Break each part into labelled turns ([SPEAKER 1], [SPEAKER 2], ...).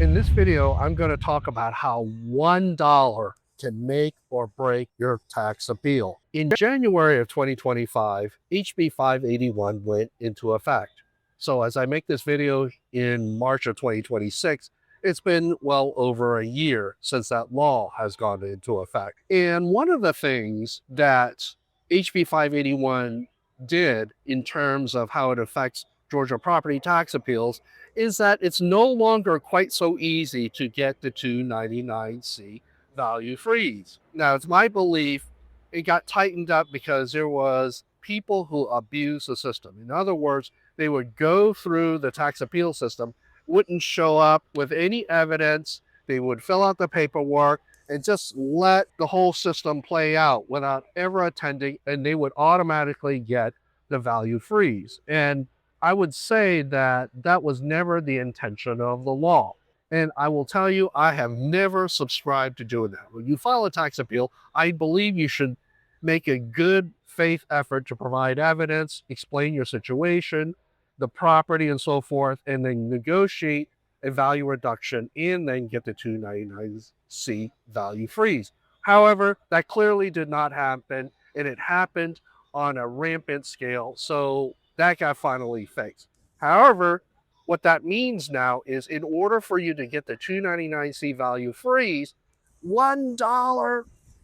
[SPEAKER 1] In this video, I'm going to talk about how $1 can make or break your tax appeal. In January of 2025, HB 581 went into effect. So as I make this video in March of 2026, it's been well over a year since that law has gone into effect. And one of the things that HB 581 did in terms of how it affects Georgia property tax appeals is that it's no longer quite so easy to get the 299C value freeze. Now, it's my belief it got tightened up because there was people who abused the system. In other words, they would go through the tax appeal system, wouldn't show up with any evidence, they would fill out the paperwork and just let the whole system play out without ever attending, and they would automatically get the value freeze. And I would say that that was never the intention of the law. And I will tell you, I have never subscribed to doing that. When you file a tax appeal, I believe you should make a good faith effort to provide evidence, explain your situation, the property, and so forth, and then negotiate a value reduction and then get the 299C value freeze. However, that clearly did not happen, and it happened on a rampant scale. So that got finally fixed. However, what that means now is in order for you to get the 299C value freeze, $1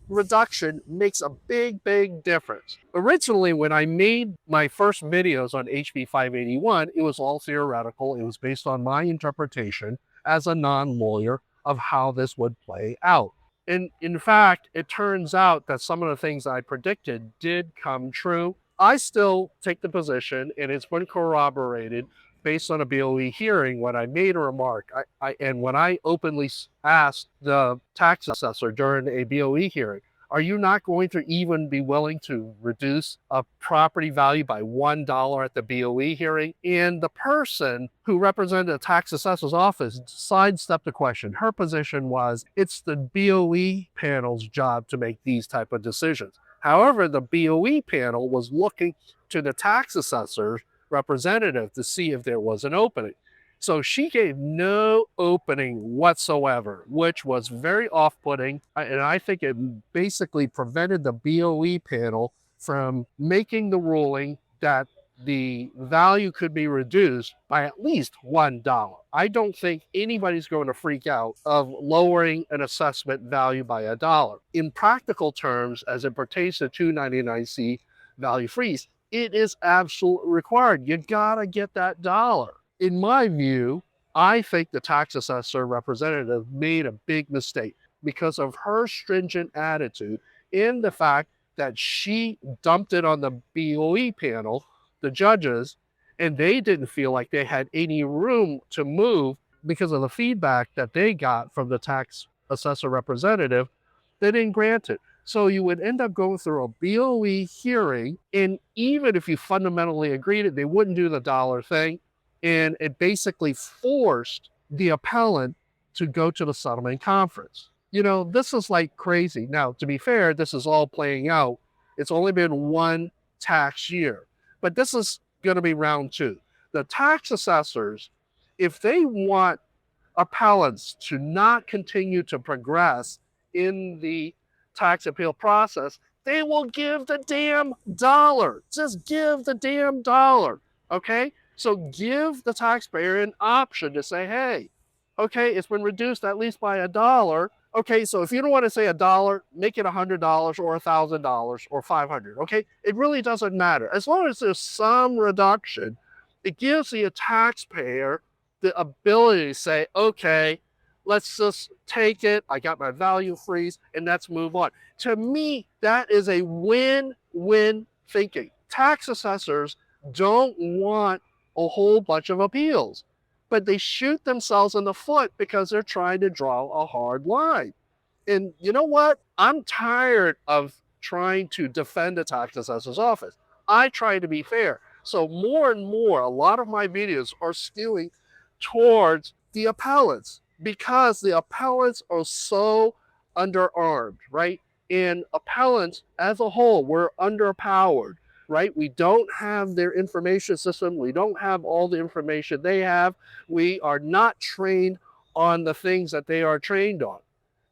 [SPEAKER 1] reduction makes a big difference. Originally, when I made my first videos on HB 581, it was all theoretical. It was based on my interpretation as a non-lawyer of how this would play out. And in fact, it turns out that some of the things I predicted did come true. I still take the position, and it's been corroborated based on a BOE hearing when I made a remark. And when I openly asked the tax assessor during a BOE hearing, are you not going to even be willing to reduce a property value by $1 at the BOE hearing? And the person who represented the tax assessor's office sidestepped the question. Her position was, it's the BOE panel's job to make these type of decisions. However, the BOE panel was looking to the tax assessor's representative to see if there was an opening. So she gave no opening whatsoever, which was very off-putting. And I think it basically prevented the BOE panel from making the ruling that the value could be reduced by at least $1. I don't think anybody's going to freak out of lowering an assessment value by $1. In practical terms, as it pertains to 299C value freeze, it is absolutely required. You gotta get that dollar. In my view, I think the tax assessor representative made a big mistake because of her stringent attitude in the fact that she dumped it on the BOE panel, the judges, and they didn't feel like they had any room to move because of the feedback that they got from the tax assessor representative. They didn't grant it. So you would end up going through a BOE hearing, and even if you fundamentally agreed, they wouldn't do the dollar thing. And it basically forced the appellant to go to the settlement conference. You know, this is like crazy. Now, to be fair, this is all playing out. It's only been one tax year, but this is going to be round two. The tax assessors, if they want appellants to not continue to progress in the tax appeal process, they will give the damn dollar. Just give the damn dollar, okay? So give the taxpayer an option to say, hey, okay, it's been reduced at least by $1. Okay, so if you don't want to say $1, make it $100 or $1,000 or $500. Okay, it really doesn't matter. As long as there's some reduction, it gives the taxpayer the ability to say, okay, let's just take it. I got my value freeze, and let's move on. To me, that is a win-win thinking. Tax assessors don't want a whole bunch of appeals, but they shoot themselves in the foot because they're trying to draw a hard line. And you know what? I'm tired of trying to defend the tax assessor's office. I try to be fair. So more and more, a lot of my videos are skewing towards the appellants because the appellants are so underarmed, right? And appellants as a whole, we're underpowered, right? We don't have their information system. We don't have all the information they have. We are not trained on the things that they are trained on.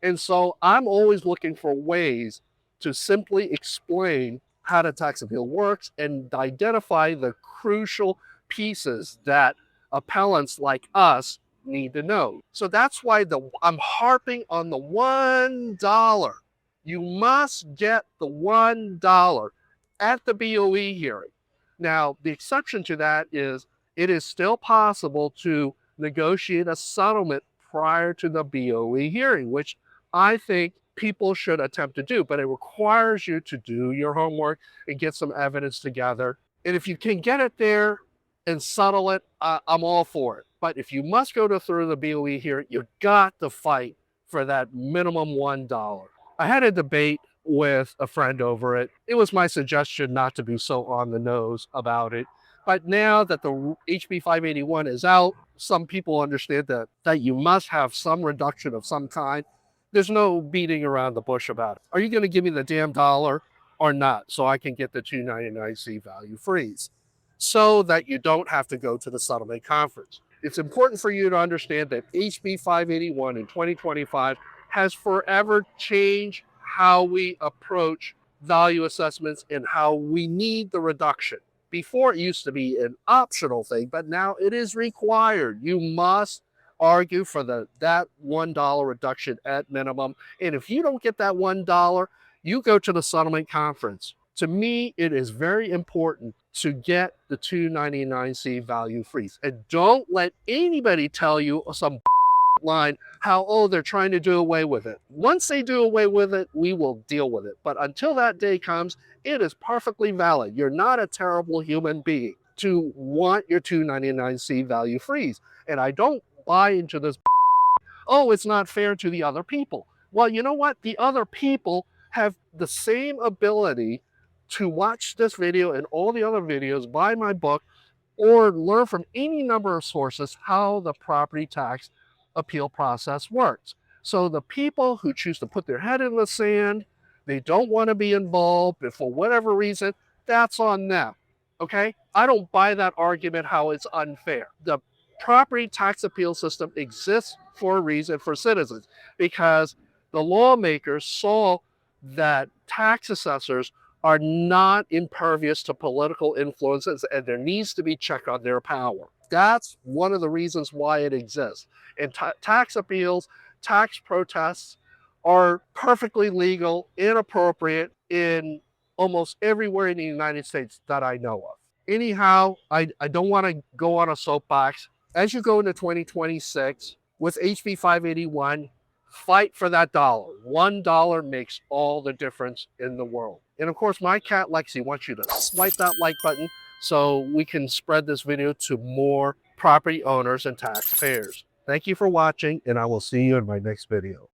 [SPEAKER 1] And so I'm always looking for ways to simply explain how the tax appeal works and identify the crucial pieces that appellants like us need to know. So that's why I'm harping on the $1. You must get the $1 at the BOE hearing. Now, the exception to that is it is still possible to negotiate a settlement prior to the BOE hearing, which I think people should attempt to do, but it requires you to do your homework and get some evidence together. And if you can get it there and settle it, I'm all for it. But if you must go through the BOE hearing, you've got to fight for that minimum $1. I had a debate with a friend over it. It was my suggestion not to be so on the nose about it. But now that the HB 581 is out, some people understand that you must have some reduction of some kind. There's no beating around the bush about it. Are you going to give me the damn dollar or not so I can get the 299C value freeze so that you don't have to go to the settlement conference? It's important for you to understand that HB 581 in 2025 has forever changed how we approach value assessments and how we need the reduction. Before it used to be an optional thing, but now it is required. You must argue for that $1 reduction at minimum. And if you don't get that $1, you go to the settlement conference. To me, it is very important to get the 299C value freeze. And don't let anybody tell you some line how, oh, they're trying to do away with it. Once they do away with it, we will deal with it. But until that day comes, it is perfectly valid. You're not a terrible human being to want your 299C value freeze. And I don't buy into this, oh, it's not fair to the other people. Well, you know what? The other people have the same ability to watch this video and all the other videos, buy my book, or learn from any number of sources how the property tax appeal process works. So the people who choose to put their head in the sand, they don't want to be involved, but for whatever reason, that's on them. Okay? I don't buy that argument how it's unfair. The property tax appeal system exists for a reason for citizens, because the lawmakers saw that tax assessors are not impervious to political influences and there needs to be check on their power. That's one of the reasons why it exists. And tax appeals, tax protests are perfectly legal, inappropriate in almost everywhere in the United States that I know of. Anyhow, I don't want to go on a soapbox. As you go into 2026 with HB 581, fight for that dollar. $1 makes all the difference in the world. And of course, my cat Lexi wants you to swipe that like button so we can spread this video to more property owners and taxpayers. Thank you for watching, and I will see you in my next video.